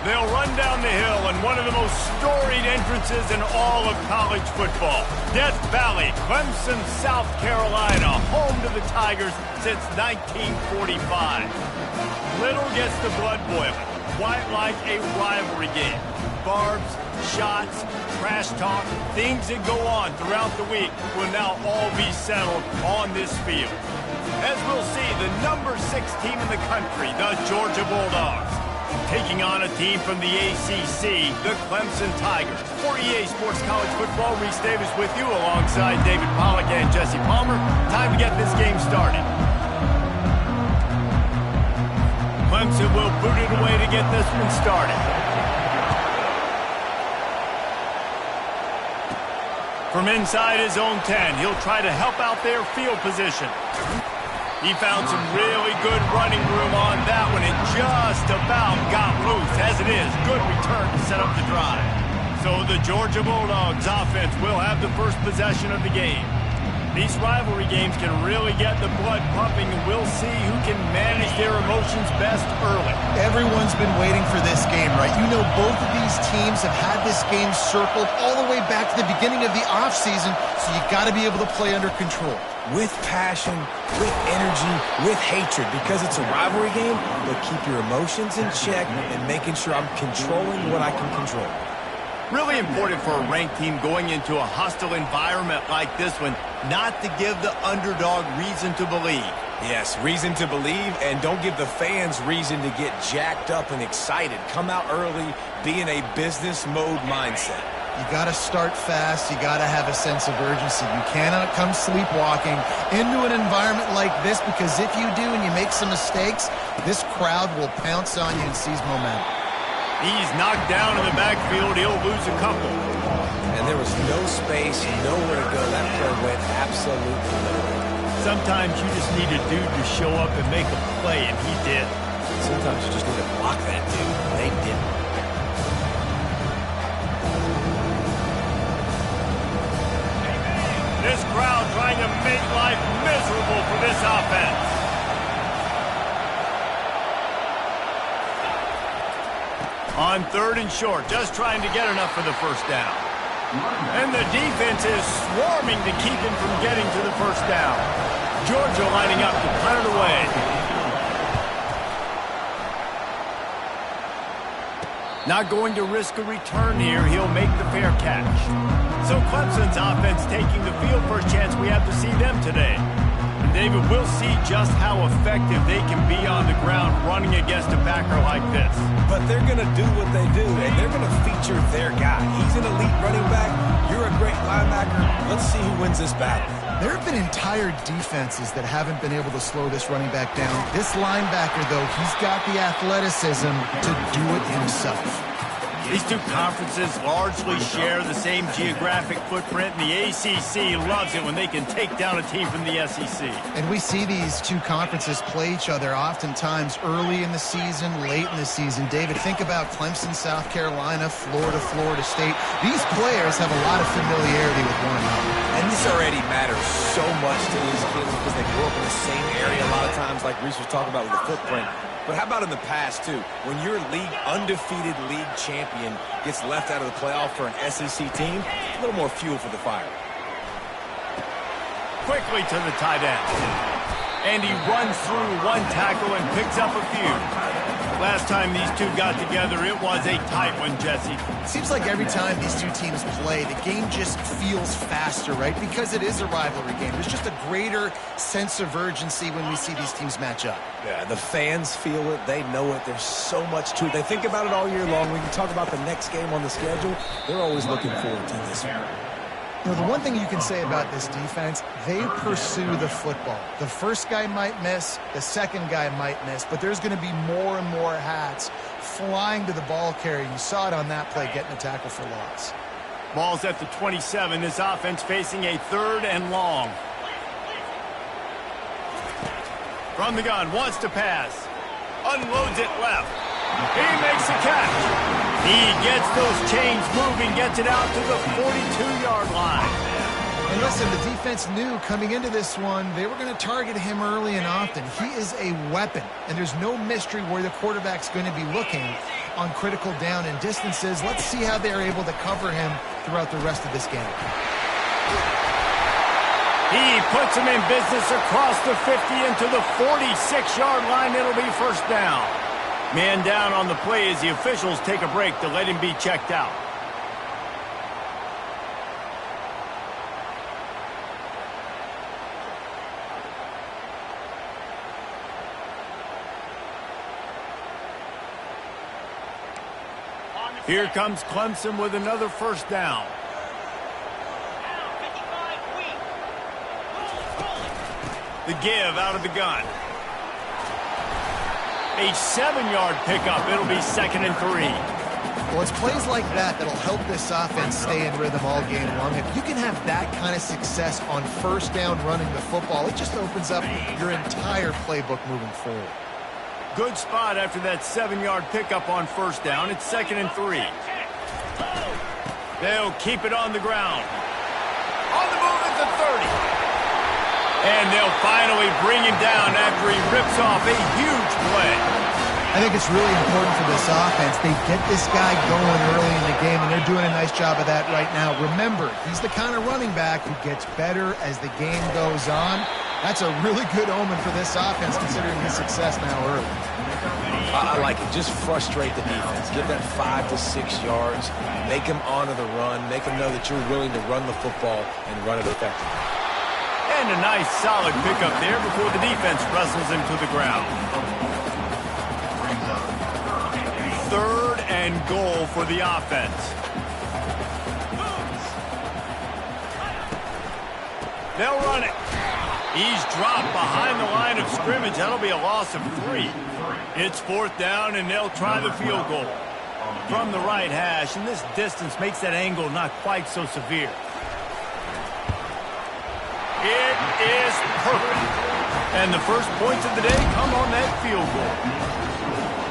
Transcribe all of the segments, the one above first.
They'll run down the hill in one of the most storied entrances in all of college football. Death Valley, Clemson, South Carolina, home to the Tigers since 1945. Little gets the blood boiling, quite like a rivalry game. Barbs, shots, trash talk, things that go on throughout the week will now all be settled on this field. As we'll see, the number 6 team in the country, the Georgia Bulldogs, taking on a team from the ACC, the Clemson Tigers. For EA Sports College Football, Reese Davis with you alongside David Pollack and Jesse Palmer. Time to get this game started. Clemson will boot it away to get this one started. From inside his own 10, he'll try to help out their field position. He found some really good running room on that one and just about got loose. As it is, good return to set up the drive. So the Georgia Bulldogs offense will have the first possession of the game. These rivalry games can really get the blood pumping, and we'll see who can manage their emotions best early. Everyone's been waiting for this game, right? You know, both of these teams have had this game circled all the way back to the beginning of the offseason, so you got to be able to play under control. With passion, with energy, with hatred, because it's a rivalry game, but keep your emotions in check and making sure I'm controlling what I can control. Really important for a ranked team going into a hostile environment like this one, not to give the underdog reason to believe. Yes, reason to believe, and don't give the fans reason to get jacked up and excited. Come out early, be in a business mode mindset. You got to start fast. You got to have a sense of urgency. You cannot come sleepwalking into an environment like this, because if you do and you make some mistakes, this crowd will pounce on you and seize momentum. He's knocked down in the backfield. He'll lose a couple. And there was no space, nowhere to go. That play went absolutely nowhere. Sometimes you just need a dude to show up and make a play, and he did. Sometimes you just need to block that dude. They didn't. This crowd trying to make life miserable for this offense. On 3rd and short, just trying to get enough for the first down. And the defense is swarming to keep him from getting to the first down. Georgia lining up to punt it away. Not going to risk a return here. He'll make the fair catch. So Clemson's offense taking the field for a chance. We have to see them today. And David, we'll see just how effective they can be on the ground running against a backer like this. But they're going to do what they do, and they're going to feature their guy. He's an elite running back. You're a great linebacker. Let's see who wins this battle. There have been entire defenses that haven't been able to slow this running back down. This linebacker, though, he's got the athleticism to do it himself. These two conferences largely share the same geographic footprint, and the ACC loves it when they can take down a team from the SEC. And we see these two conferences play each other oftentimes early in the season, late in the season. David, think about Clemson, South Carolina, Florida, Florida State. These players have a lot of familiarity with one another. And this already matters so much to these kids because they grew up in the same area a lot of times, like Reese was talking about with the footprint. But how about in the past, too? When your undefeated league champion gets left out of the playoff for an SEC team, a little more fuel for the fire. Quickly to the tight end. And he runs through one tackle and picks up a few. Last time these two got together, it was a tight one, Jesse. Seems like every time these two teams play, the game just feels faster, right? Because it is a rivalry game. There's just a greater sense of urgency when we see these teams match up. Yeah, the fans feel it. They know it. There's so much to it. They think about it all year long. When you talk about the next game on the schedule, they're always looking forward to this one. You know, the one thing you can say about this defense, they pursue the football. The first guy might miss, the second guy might miss, but there's going to be more and more hats flying to the ball carrier. You saw it on that play, getting a tackle for loss. Ball's at the 27. This offense facing a 3rd and long. From the gun, wants to pass. Unloads it left. He makes a catch. He gets those chains moving, gets it out to the 42-yard line. And listen, the defense knew coming into this one, they were going to target him early and often. He is a weapon, and there's no mystery where the quarterback's going to be looking on critical down and distances. Let's see how they're able to cover him throughout the rest of this game. He puts him in business across the 50 into the 46-yard line. It'll be first down. Man down on the play as the officials take a break to let him be checked out. Here comes Clemson with another first down. The give out of the gun. A 7-yard pickup. It'll be 2nd and 3. Well, it's plays like that that'll help this offense stay in rhythm all game long. If you can have that kind of success on first down running the football, it just opens up your entire playbook moving forward. Good spot after that 7-yard pickup on first down. It's 2nd and 3. They'll keep it on the ground. On the move at the 30. And they'll finally bring him down after he rips off a huge play. I think it's really important for this offense. They get this guy going early in the game, and they're doing a nice job of that right now. Remember, he's the kind of running back who gets better as the game goes on. That's a really good omen for this offense, considering his success now early. I like it. Just frustrate the defense. Give that 5 to 6 yards. Make them honor the run. Make them know that you're willing to run the football and run it effectively. And a nice solid pickup there before the defense wrestles him to the ground. 3rd and goal for the offense. They'll run it. He's dropped behind the line of scrimmage. That'll be a loss of 3. It's 4th down, and they'll try the field goal from the right hash, and this distance makes that angle not quite so severe. It is perfect. And the first points of the day come on that field goal.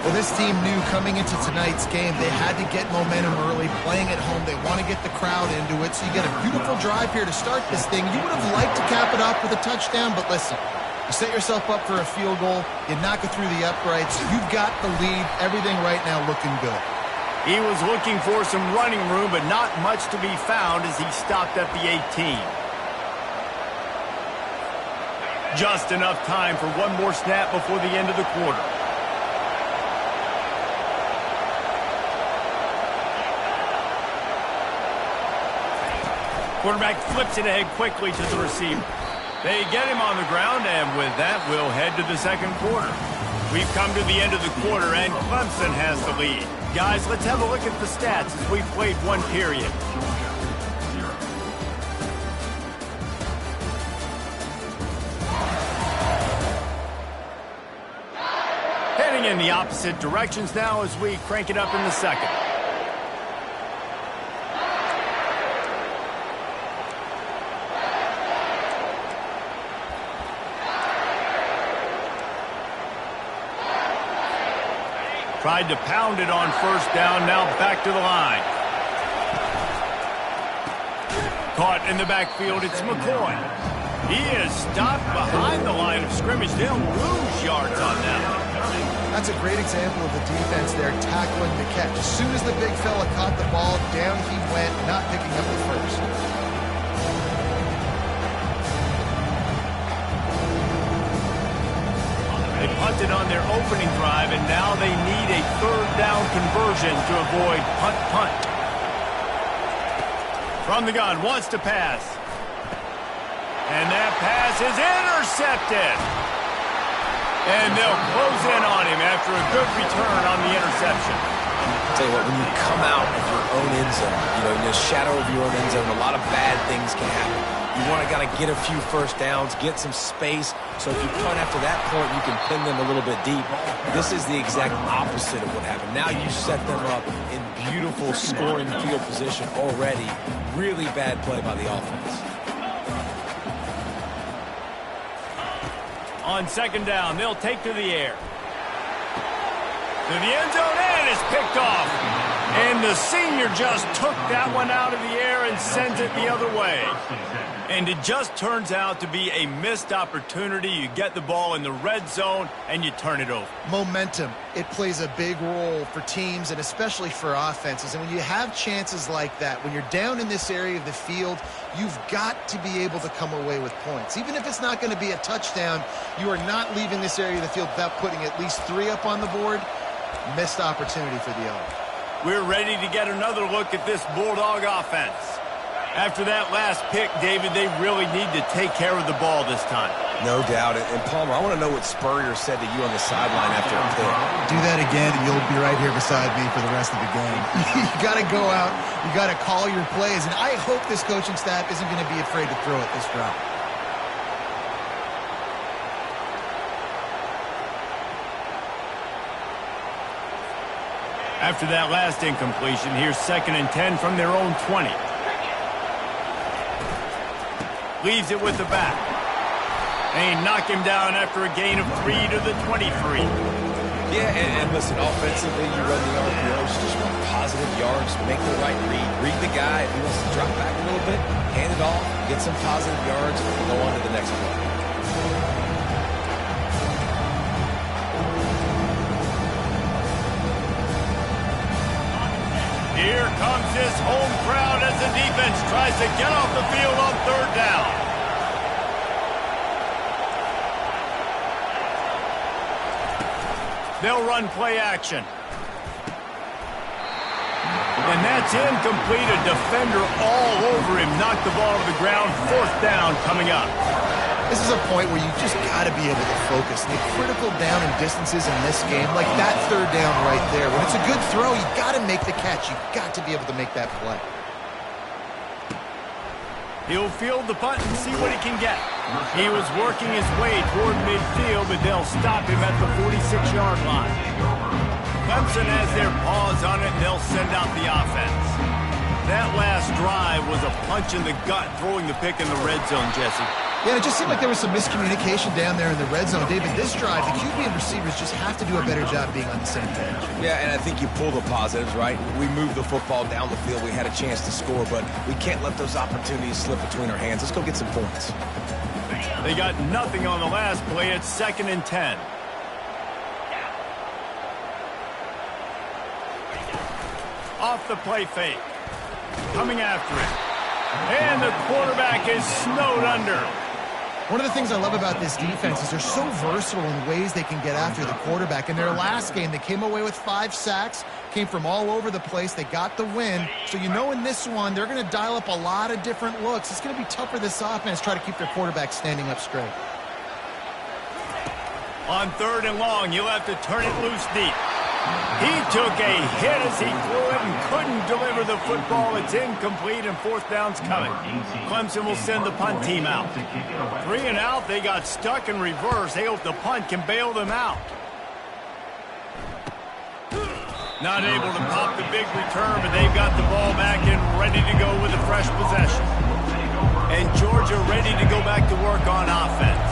Well, this team knew coming into tonight's game they had to get momentum early, playing at home. They want to get the crowd into it, so you get a beautiful drive here to start this thing. You would have liked to cap it off with a touchdown, but listen, you set yourself up for a field goal, you knock it through the uprights, you've got the lead, everything right now looking good. He was looking for some running room, but not much to be found as he stopped at the 18. Just enough time for one more snap before the end of the quarter. Quarterback flips it ahead quickly to the receiver. They get him on the ground, and with that, we'll head to the second quarter. We've come to the end of the quarter, and Clemson has the lead. Guys, let's have a look at the stats as we've played one period. Heading in the opposite directions now as we crank it up in the second. Tried to pound it on first down, now back to the line. Caught in the backfield, it's McCoy. He is stopped behind the line of scrimmage. They'll lose yards on that. That's a great example of the defense there tackling the catch. As soon as the big fella caught the ball, down he went, not picking up the first. They punted on their opening drive, and now they need a third down conversion to avoid punt. From the gun, wants to pass. And that pass is intercepted. And they'll close in on him after a good return on the interception. I'll tell you what, when you come out of your own end zone, in the shadow of your own end zone, a lot of bad things can happen. You want to get a few first downs, get some space, so if you punt after that point, you can pin them a little bit deep. This is the exact opposite of what happened. Now you set them up in beautiful scoring field position already. Really bad play by the offense. On second down, they'll take to the air. To the end zone, and it's picked off. And the senior just took that one out of the air and sent it the other way. And it just turns out to be a missed opportunity. You get the ball in the red zone, and you turn it over. Momentum. It plays a big role for teams and especially for offenses. And when you have chances like that, when you're down in this area of the field, you've got to be able to come away with points. Even if it's not going to be a touchdown, you are not leaving this area of the field without putting at least 3 up on the board. Missed opportunity for the other. We're ready to get another look at this Bulldog offense. After that last pick, David, they really need to take care of the ball this time. No doubt. And Palmer, I want to know what Spurrier said to you on the sideline after a pick. Do that again, and you'll be right here beside me for the rest of the game. You got to go out. You got to call your plays. And I hope this coaching staff isn't going to be afraid to throw it this drive. After that last incompletion, here's 2nd and 10 from their own 20. Leaves it with the back. And he knocked him down after a gain of 3 to the 23. Yeah, and listen, offensively, you run the RPOs, just run positive yards, make the right read the guy. If he wants to drop back a little bit, hand it off, get some positive yards, and go on to the next play. Here comes this home crowd as the defense tries to get off the field on 3rd down. They'll run play action. And that's incomplete. A defender all over him. Knocked the ball to the ground. 4th down coming up. This is a point where you just got to be able to focus. The critical down and distances in this game, like that 3rd down right there. When it's a good throw, you got to make the catch. You got to be able to make that play. He'll field the punt and see what he can get. He was working his way toward midfield, but they'll stop him at the 46-yard line. Clemson has their paws on it, and they'll send out the offense. That last drive was a punch in the gut, throwing the pick in the red zone, Jesse. Yeah, it just seemed like there was some miscommunication down there in the red zone. David, this drive, the QB and receivers just have to do a better job being on the same page. Yeah, and I think you pull the positives, right? We moved the football down the field. We had a chance to score, but we can't let those opportunities slip between our hands. Let's go get some points. They got nothing on the last play. It's 2nd and 10. Off the play fake. Coming after it. And the quarterback is snowed under. One of the things I love about this defense is they're so versatile in ways they can get after the quarterback. In their last game, they came away with 5 sacks, came from all over the place. They got the win. So you know in this one, they're going to dial up a lot of different looks. It's going to be tough for this offense to try to keep their quarterback standing up straight. On 3rd and long, you'll have to turn it loose deep. He took a hit as he threw it and couldn't deliver the football. It's incomplete, and 4th down's coming. Clemson will send the punt team out. 3 and out, they got stuck in reverse. They hope the punt can bail them out. Not able to pop the big return, but they've got the ball back and ready to go with a fresh possession. And Georgia ready to go back to work on offense.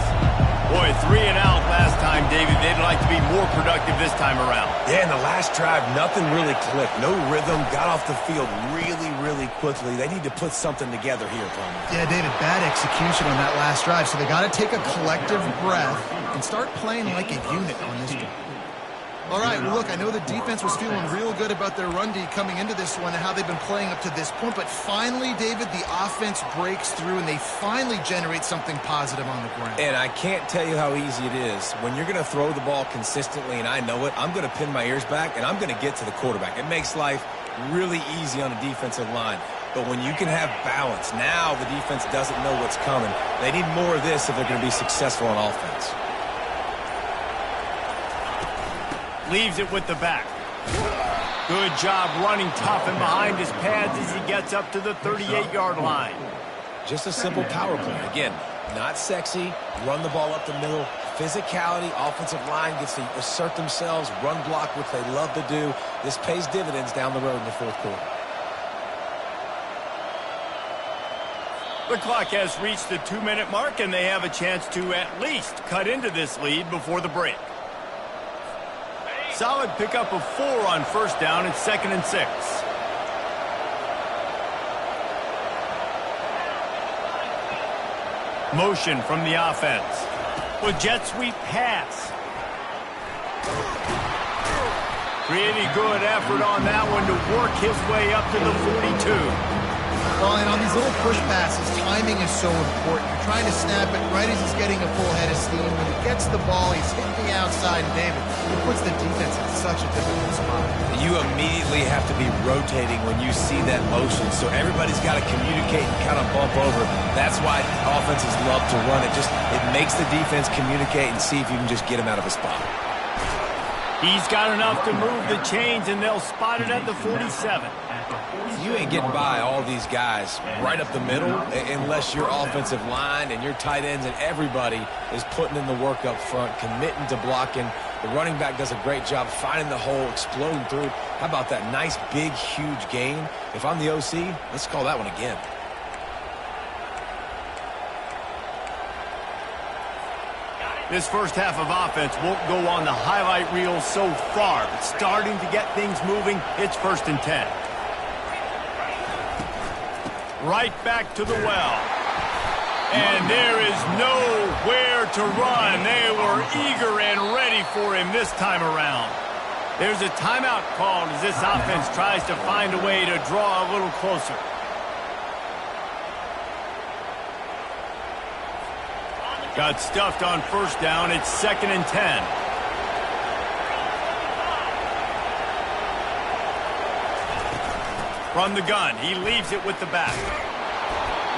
Boy, 3 and out last time, David. They'd like to be more productive this time around. Yeah, in the last drive, nothing really clicked. No rhythm, got off the field really quickly. They need to put something together here, Palmer. Yeah, David, bad execution on that last drive. So they got to take a collective breath and start playing like a unit on this drive. All right, well, look, I know the defense was feeling real good about their run D coming into this one and how they've been playing up to this point. But finally, David, the offense breaks through and they finally generate something positive on the ground. And I can't tell you how easy it is. When you're going to throw the ball consistently, and I know it, I'm going to pin my ears back and I'm going to get to the quarterback. It makes life really easy on the defensive line. But when you can have balance, now the defense doesn't know what's coming. They need more of this if they're going to be successful on offense. Leaves it with the back. Good job running tough and behind his pads as he gets up to the 38-yard line. Just a simple power play. Again, not sexy. Run the ball up the middle. Physicality, offensive line gets to assert themselves, run block, which they love to do. This pays dividends down the road in the 4th quarter. The clock has reached the 2-minute mark, and they have a chance to at least cut into this lead before the break. Solid pickup of 4 on first down and 2nd and 6. Motion from the offense. A jet sweep pass. Pretty good effort on that one to work his way up to the 42. Well, and on these little push passes, timing is so important. You're trying to snap it right as he's getting a full head of steam. When he gets the ball, he's hitting the outside, and David, it puts the defense in such a difficult spot. You immediately have to be rotating when you see that motion, so everybody's got to communicate and kind of bump over. That's why offenses love to run it. It makes the defense communicate and see if you can just get him out of a spot. He's got enough to move the chains, and they'll spot it at the 47. You ain't getting by all these guys right up the middle unless your offensive line and your tight ends and everybody is putting in the work up front, committing to blocking. The running back does a great job finding the hole, exploding through. How about that nice, big, huge gain? If I'm the OC, let's call that one again. This first half of offense won't go on the highlight reel so far, but starting to get things moving. It's 1st and 10. Right back to the well. And there is nowhere to run. They were eager and ready for him this time around. There's a timeout called as this offense tries to find a way to draw a little closer. Got stuffed on first down. It's 2nd and 10. From the gun, he leaves it with the back.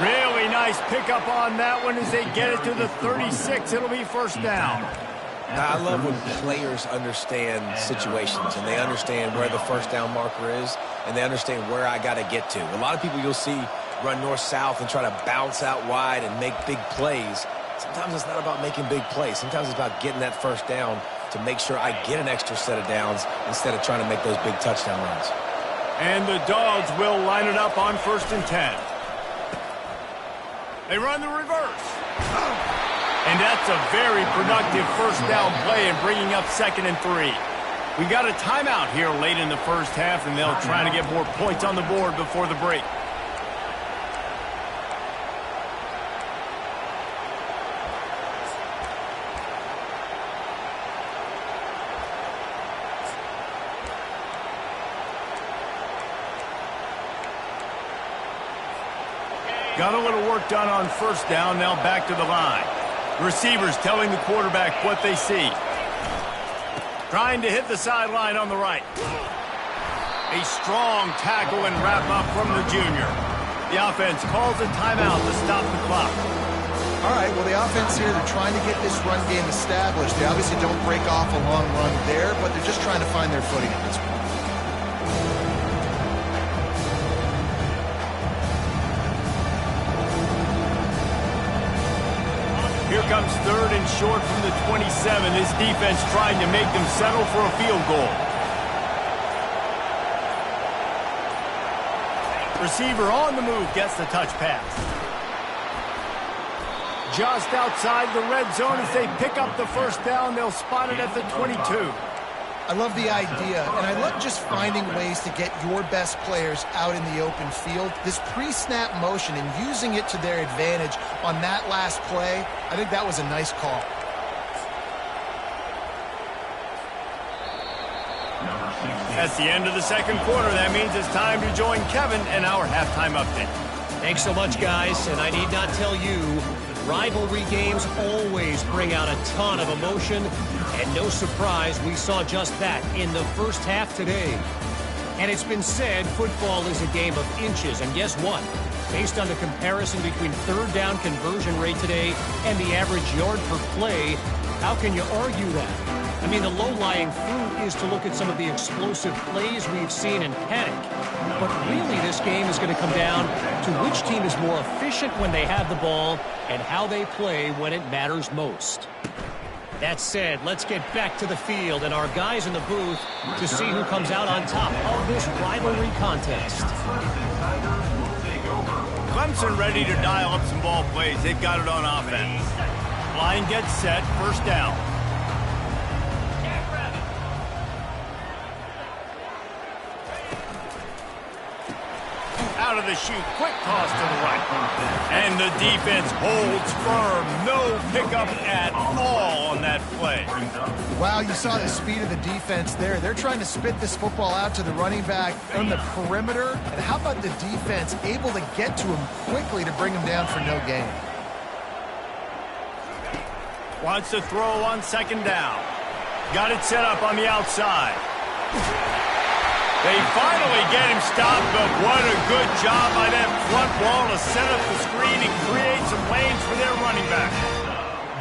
Really nice pickup on that one as they get it to the 36. It'll be 1st down. Now, I love when players understand situations and they understand where the 1st down marker is and they understand where I got to get to. A lot of people you'll see run north-south and try to bounce out wide and make big plays. Sometimes it's not about making big plays. Sometimes it's about getting that 1st down to make sure I get an extra set of downs instead of trying to make those big touchdown runs. And the Dogs will line it up on 1st and 10. They run the reverse. And that's a very productive 1st down play and bringing up 2nd and 3. We got a timeout here late in the first half, and they'll try to get more points on the board before the break. Got a little work done on 1st down, now back to the line. Receivers telling the quarterback what they see. Trying to hit the sideline on the right. A strong tackle and wrap up from the junior. The offense calls a timeout to stop the clock. All right, well, the offense here, they're trying to get this run game established. They obviously don't break off a long run there, but they're just trying to find their footing at this point. Here comes 3rd and short from the 27. This defense trying to make them settle for a field goal. Receiver on the move gets the touch pass. Just outside the red zone as they pick up the 1st down. They'll spot it at the 22. I love the idea, and I love just finding ways to get your best players out in the open field. This pre-snap motion and using it to their advantage on that last play, I think that was a nice call. That's the end of the 2nd quarter. That means it's time to join Kevin in our halftime update. Thanks so much, guys, and I need not tell you, rivalry games always bring out a ton of emotion, and no surprise, we saw just that in the first half today. And it's been said football is a game of inches, and guess what? Based on the comparison between 3rd down conversion rate today and the average yard per play, how can you argue that? I mean, the low-lying fruit is to look at some of the explosive plays we've seen in panic. But really, this game is going to come down to which team is more efficient when they have the ball and how they play when it matters most. That said, let's get back to the field and our guys in the booth to see who comes out on top of this rivalry contest. Clemson ready to dial up some ball plays. They've got it on offense. Line gets set, 1st down. out of the chute. Quick toss to the right. And the defense holds firm. No pickup at all on that play. Wow, you saw the speed of the defense there. They're trying to spit this football out to the running back on the perimeter. And how about the defense able to get to him quickly to bring him down for no gain? Wants to throw on second down. Got it set up on the outside. They finally get him stopped, but what a good job by that front wall to set up the screen and create some lanes for their running back.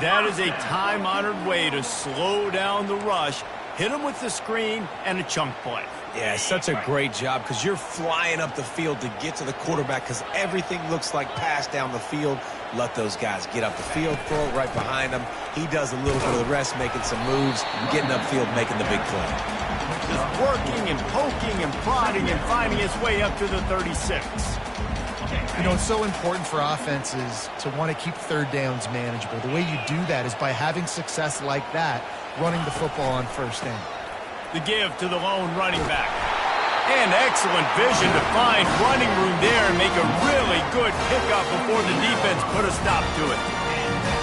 That is a time-honored way to slow down the rush, hit him with the screen, and a chunk play. Yeah, such a great job because you're flying up the field to get to the quarterback because everything looks like pass down the field. Let those guys get up the field, throw it right behind him. He does a little bit of the rest, making some moves, getting upfield, making the big play. Just working and poking and prodding and finding his way up to the 36. You know, it's so important for offenses to want to keep third downs manageable. The way you do that is by having success like that, running the football on first down. The give to the lone running back. And excellent vision to find running room there and make a really good pickup before the defense put a stop to it.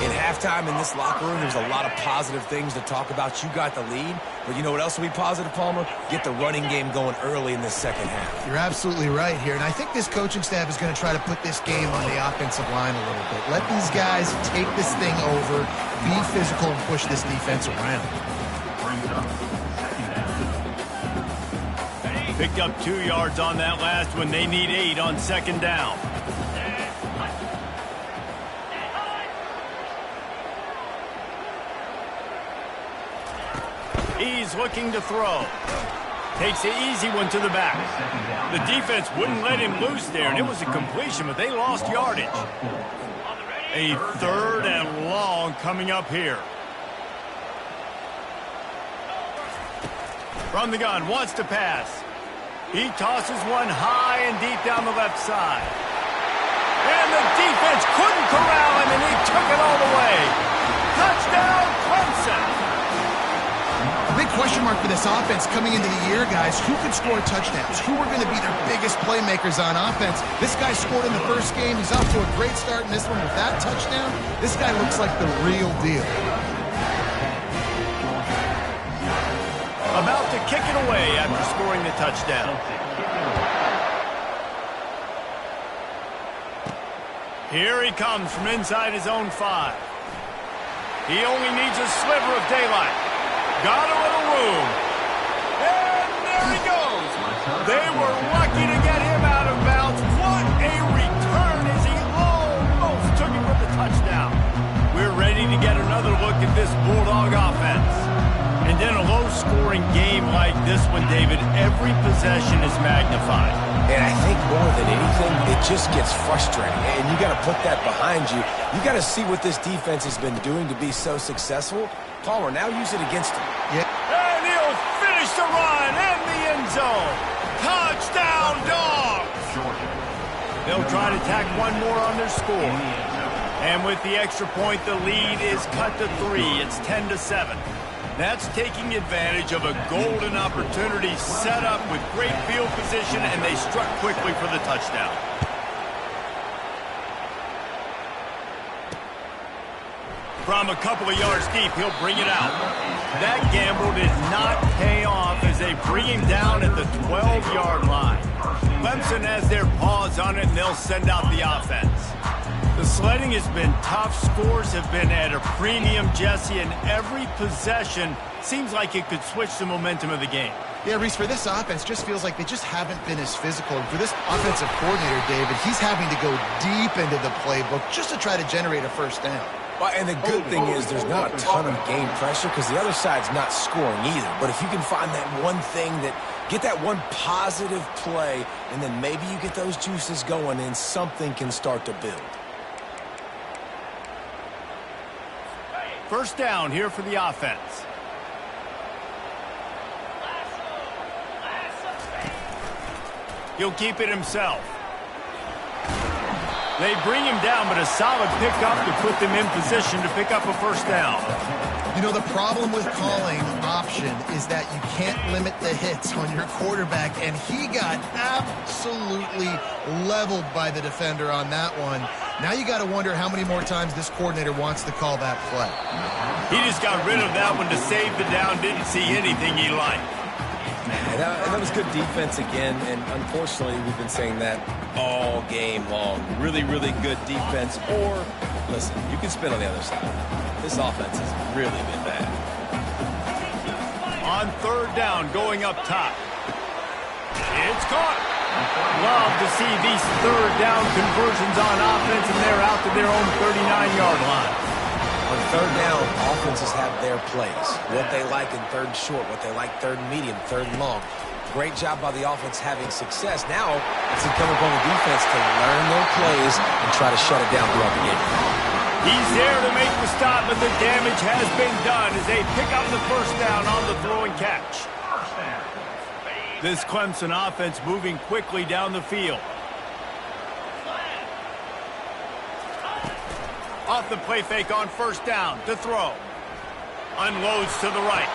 In halftime in this locker room, there's a lot of positive things to talk about. You got the lead, but you know what else will be positive, Palmer? Get the running game going early in the second half. You're absolutely right here, and I think this coaching staff is going to try to put this game on the offensive line a little bit. Let these guys take this thing over, be physical, and push this defense around. Picked up 2 yards on that last one. They need 8 on second down. He's looking to throw. Takes the easy one to the back. The defense wouldn't let him loose there, and it was a completion, but they lost yardage. A 3rd and long coming up here. From the gun, wants to pass. He tosses one high and deep down the left side. And the defense couldn't corral him, and he took it all the way. Touchdown, Clemson. A big question mark for this offense coming into the year, guys. Who could score touchdowns? Who are going to be their biggest playmakers on offense? This guy scored in the first game. He's off to a great start in this one with that touchdown. This guy looks like the real deal. About to kick it away after scoring the touchdown. Here he comes from inside his own 5. He only needs a sliver of daylight. Got a little room. And there he goes. They were lucky to get him out of bounds. What a return as he almost took it for the touchdown. We're ready to get another look at this Bulldog offense. And in a low-scoring game like this one, David, every possession is magnified. And I think more than anything, it just gets frustrating. And you got to put that behind you. You got to see what this defense has been doing to be so successful. Palmer, now use it against him. Yeah. And he'll finish the run in the end zone. Touchdown, Dogs! They'll try to tack one more on their score. And with the extra point, the lead is cut to 3. It's 10-7. That's taking advantage of a golden opportunity set up with great field position, and they struck quickly for the touchdown. From a couple of yards deep, he'll bring it out. That gamble did not pay off as they bring him down at the 12-yard line. Clemson has their paws on it, and they'll send out the offense. The sledding has been tough. Scores have been at a premium, Jesse, and every possession seems like it could switch the momentum of the game. Yeah, Reese, for this offense, just feels like they just haven't been as physical. And for this offensive coordinator, David, he's having to go deep into the playbook just to try to generate a first down. Well, and the good thing is there's not a ton of game pressure because the other side's not scoring either. But if you can find that one thing get that one positive play, and then maybe you get those juices going and something can start to build. First down here for the offense. He'll keep it himself. They bring him down, but a solid pickup to put them in position to pick up a first down. You know, the problem with calling option is that you can't limit the hits on your quarterback, and he got absolutely leveled by the defender on that one. Now you got to wonder how many more times this coordinator wants to call that play. He just got rid of that one to save the down, didn't see anything he liked. And that was good defense again, and unfortunately we've been saying that all game long. Really, really good defense, or, listen, you can spin on the other side. This offense has really been bad. On third down, going up top. It's caught. Love to see these third down conversions on offense, and they're out to their own 39-yard line. On third down, offenses have their plays. What they like in third and short, what they like third and medium, third and long. Great job by the offense having success. Now, it's incumbent upon the defense to learn their plays and try to shut it down throughout the game. He's there to make the stop, but the damage has been done as they pick up the first down on the throw and catch. This Clemson offense moving quickly down the field. Off the play fake on first down to throw. Unloads to the right.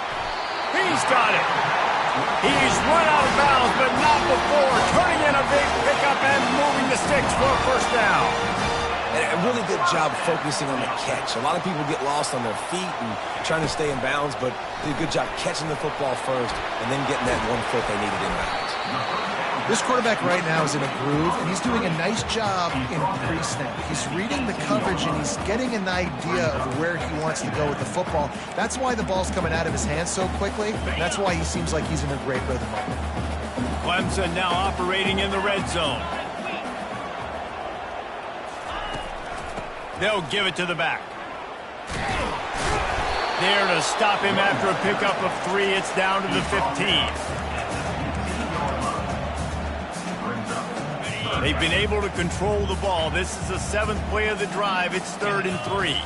He's got it. He's run out of bounds, but not before turning in a big pickup and moving the sticks for a first down. And a really good job focusing on the catch. A lot of people get lost on their feet and trying to stay in bounds, but did a good job catching the football first and then getting that 1 foot they needed in bounds. This quarterback right now is in a groove, and he's doing a nice job in pre-snap. He's reading the coverage, and he's getting an idea of where he wants to go with the football. That's why the ball's coming out of his hands so quickly. That's why he seems like he's in a great rhythm right now. Clemson now operating in the red zone. They'll give it to the back. There to stop him after a pickup of 3. It's down to the 15. They've been able to control the ball. This is the 7th play of the drive. It's 3rd and 3.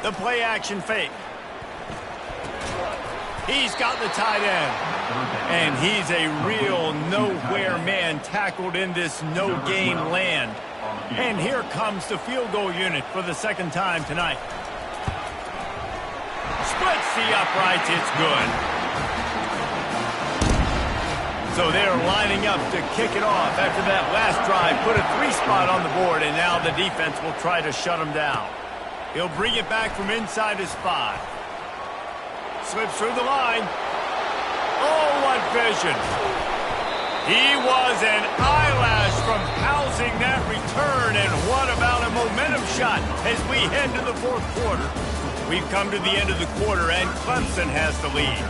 The play action fake. He's got the tight end. And he's a real nowhere man tackled in this no-gain land. And here comes the field goal unit for the 2nd time tonight. Splits the uprights. It's good. So they're lining up to kick it off after that last drive. Put a 3 spot on the board, and now the defense will try to shut him down. He'll bring it back from inside his 5. Slips through the line. Oh, what vision. He was an eyelash from housing that return, and what about a momentum shot as we head to the 4th quarter. We've come to the end of the quarter, and Clemson has the lead.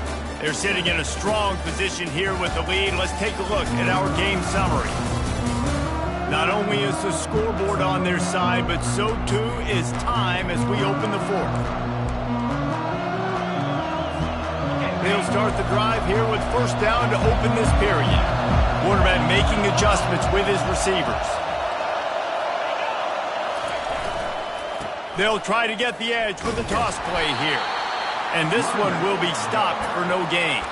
They're sitting in a strong position here with the lead. Let's take a look at our game summary. Not only is the scoreboard on their side, but so too is time as we open the 4th. They'll start the drive here with first down to open this period. Quarterback making adjustments with his receivers. They'll try to get the edge with the toss play here. And this one will be stopped for no gain.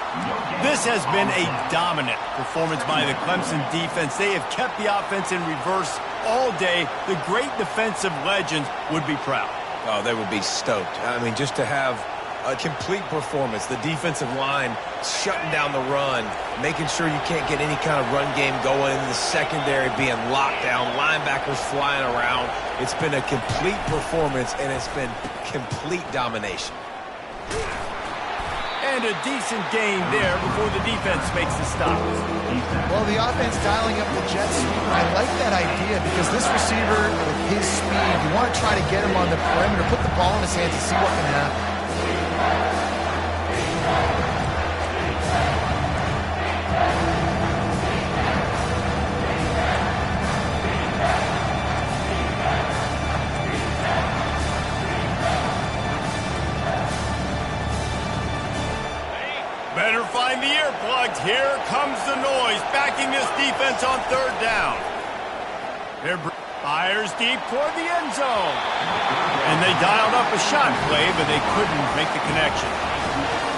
This has been a dominant performance by the Clemson defense. They have kept the offense in reverse all day. The great defensive legends would be proud. Oh, they would be stoked. I mean, just to have a complete performance. The defensive line shutting down the run, making sure you can't get any kind of run game going, in the secondary being locked down, linebackers flying around. It's been a complete performance, and it's been complete domination. And a decent gain there before the defense makes the stop. Well, the offense dialing up the jet sweep. I like that idea because this receiver, with his speed, you want to try to get him on the perimeter, put the ball in his hands and see what can happen. Better find the earplugs. Here comes the noise, backing this defense on third down. They're fires deep toward the end zone. And they dialed up a shot play, but they couldn't make the connection.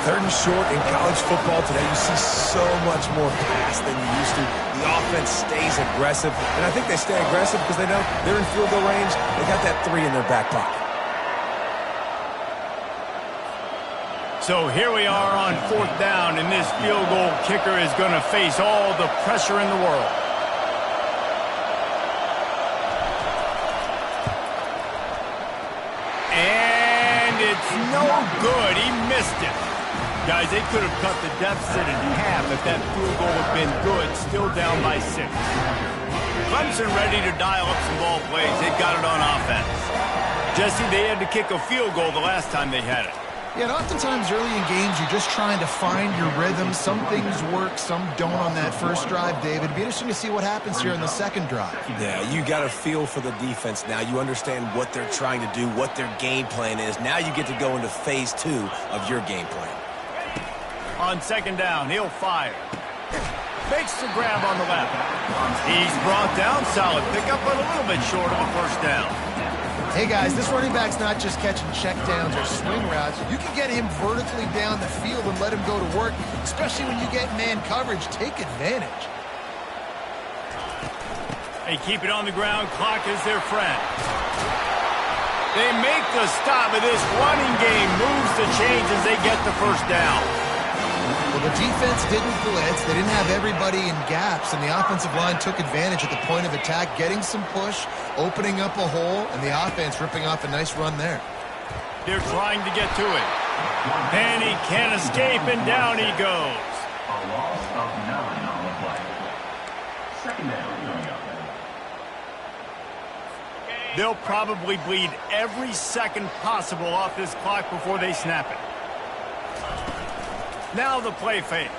3rd and short in college football today, you see so much more pass than you used to. The offense stays aggressive, and I think they stay aggressive because they know they're in field goal range. They got that 3 in their back pocket. So here we are on 4th down, and this field goal kicker is going to face all the pressure in the world. And it's no good. He missed it. Guys, they could have cut the deficit in half if that field goal had been good, still down by 6. Clemson ready to dial up some ball plays. They've got it on offense. Jesse, they had to kick a field goal the last time they had it. Yeah, and oftentimes early in games, you're just trying to find your rhythm. Some things work, some don't on that first drive, David. It'd be interesting to see what happens here in the second drive. Yeah, you got a feel for the defense now. You understand what they're trying to do, what their game plan is. Now you get to go into phase 2 of your game plan. On 2nd down, he'll fire. Makes the grab on the left. He's brought down. Solid pickup, but a little bit short of a first down. Hey, guys, this running back's not just catching checkdowns or swing routes. You can get him vertically down the field and let him go to work, especially when you get man coverage. Take advantage. They keep it on the ground. Clock is their friend. They make the stop of this running game. Moves the chains as they get the first down. Well, the defense didn't blitz. They didn't have everybody in gaps, and the offensive line took advantage at the point of attack, getting some push, opening up a hole, and the offense ripping off a nice run there. They're trying to get to it. And he can't escape, and down he goes. A loss of 9 on the play. 2nd down coming up. They'll probably bleed every second possible off this clock before they snap it. Now the play fake.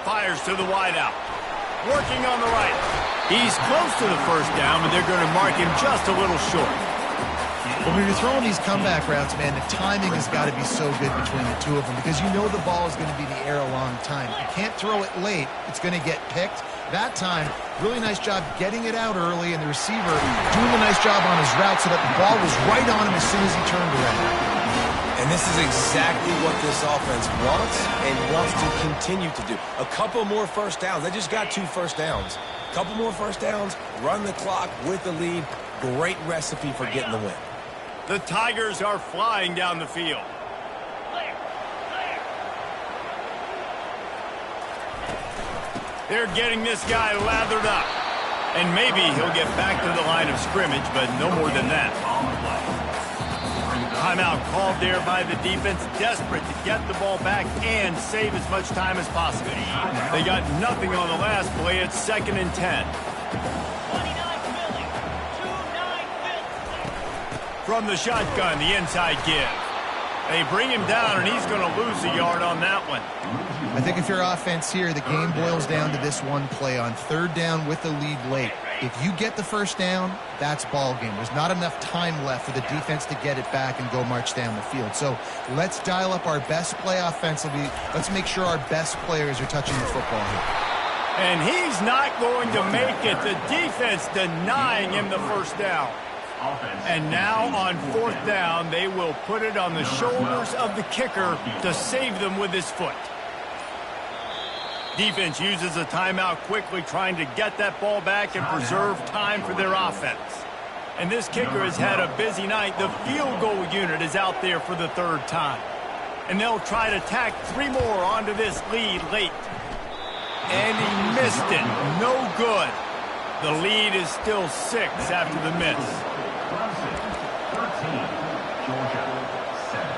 Fires to the wideout. Working on the right. He's close to the first down, but they're going to mark him just a little short. When you're throwing these comeback routes, man, the timing has got to be so good between the two of them because you know the ball is going to be in the air a long time. You can't throw it late. It's going to get picked. That time, really nice job getting it out early, and the receiver doing a nice job on his route so that the ball was right on him as soon as he turned around. And this is exactly what this offense wants and wants to continue to do. A couple more first downs. They just got 2 first downs. A couple more first downs, run the clock with the lead. Great recipe for getting the win. The Tigers are flying down the field. They're getting this guy lathered up. And maybe he'll get back to the line of scrimmage, but no more than that. Timeout called there by the defense, desperate to get the ball back and save as much time as possible. They got nothing on the last play. It's 2nd and 10. From the shotgun, the inside give. They bring him down, and he's going to lose a yard on that one. I think if you're offense here, the game boils down to this one play on 3rd down with the lead late. If you get the first down, that's ball game. There's not enough time left for the defense to get it back and go march down the field. So let's dial up our best play offensively. Let's make sure our best players are touching the football here. And he's not going to make it. The defense denying him the first down. And now on 4th down, they will put it on the shoulders of the kicker to save them with his foot. Defense uses a timeout quickly, trying to get that ball back and preserve time for their offense. And this kicker has had a busy night. The field goal unit is out there for the 3rd time. And they'll try to tack 3 more onto this lead late. And he missed it. No good. The lead is still 6 after the miss. 13, Georgia 7.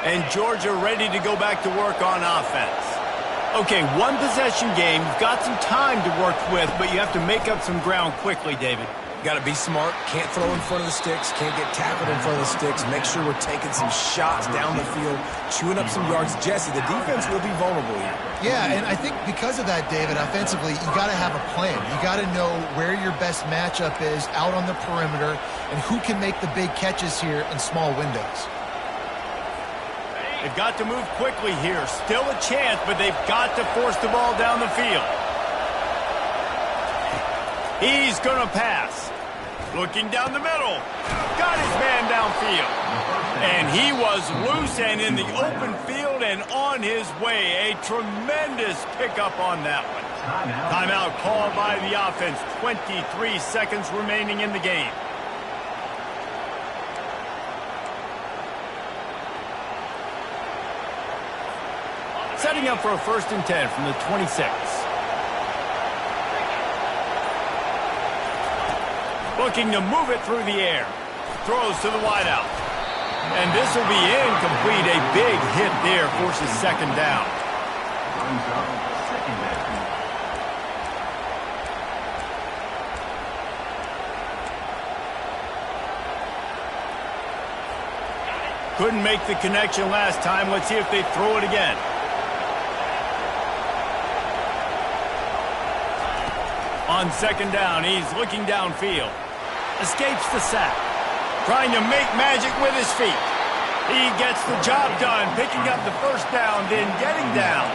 And Georgia ready to go back to work on offense. Okay, 1 possession game. You've got some time to work with, but you have to make up some ground quickly, David. Got to be smart. Can't throw in front of the sticks. Can't get tackled in front of the sticks. Make sure we're taking some shots down the field, chewing up some yards. Jesse, the defense will be vulnerable here. Yeah, and I think because of that, David, offensively, you got to have a plan. You got to know where your best matchup is out on the perimeter and who can make the big catches here in small windows. They've got to move quickly here. Still a chance, but they've got to force the ball down the field. He's going to pass. Looking down the middle. Got his man downfield. And he was loose and in the open field and on his way. A tremendous pickup on that one. Timeout called by the offense. 23 seconds remaining in the game. Setting up for a 1st and 10 from the 26. Looking to move it through the air. Throws to the wideout. And this will be incomplete. A big hit there forces 2nd down. Brings up 2nd down. Couldn't make the connection last time. Let's see if they throw it again. On 2nd down, he's looking downfield. Escapes the sack. Trying to make magic with his feet. He gets the job done, picking up the 1st down, then getting down.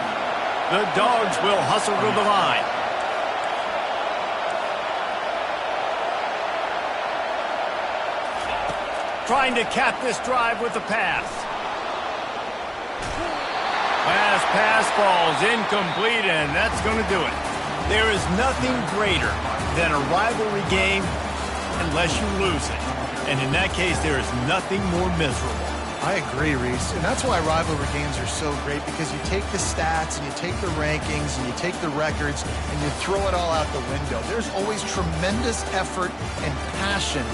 The Dogs will hustle to the line. Trying to cap this drive with a pass. Pass falls incomplete, and that's going to do it. There is nothing greater than a rivalry game unless you lose it. And in that case, there is nothing more miserable. I agree, Reese. And that's why rivalry games are so great, because you take the stats and you take the rankings and you take the records and you throw it all out the window. There's always tremendous effort and passion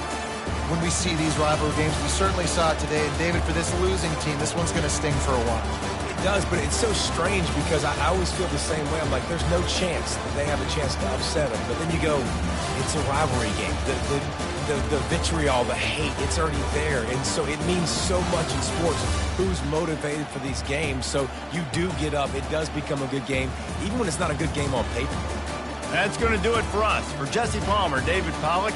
when we see these rivalry games. We certainly saw it today. And David, for this losing team, this one's going to sting for a while. It does, but it's so strange because I always feel the same way. I'm like, there's no chance that they have a chance to upset them. But then you go, it's a rivalry game. The vitriol, the hate, it's already there. And so it means so much in sports. Who's motivated for these games? So you do get up. It does become a good game, even when it's not a good game on paper. That's going to do it for us. For Jesse Palmer, David Pollack.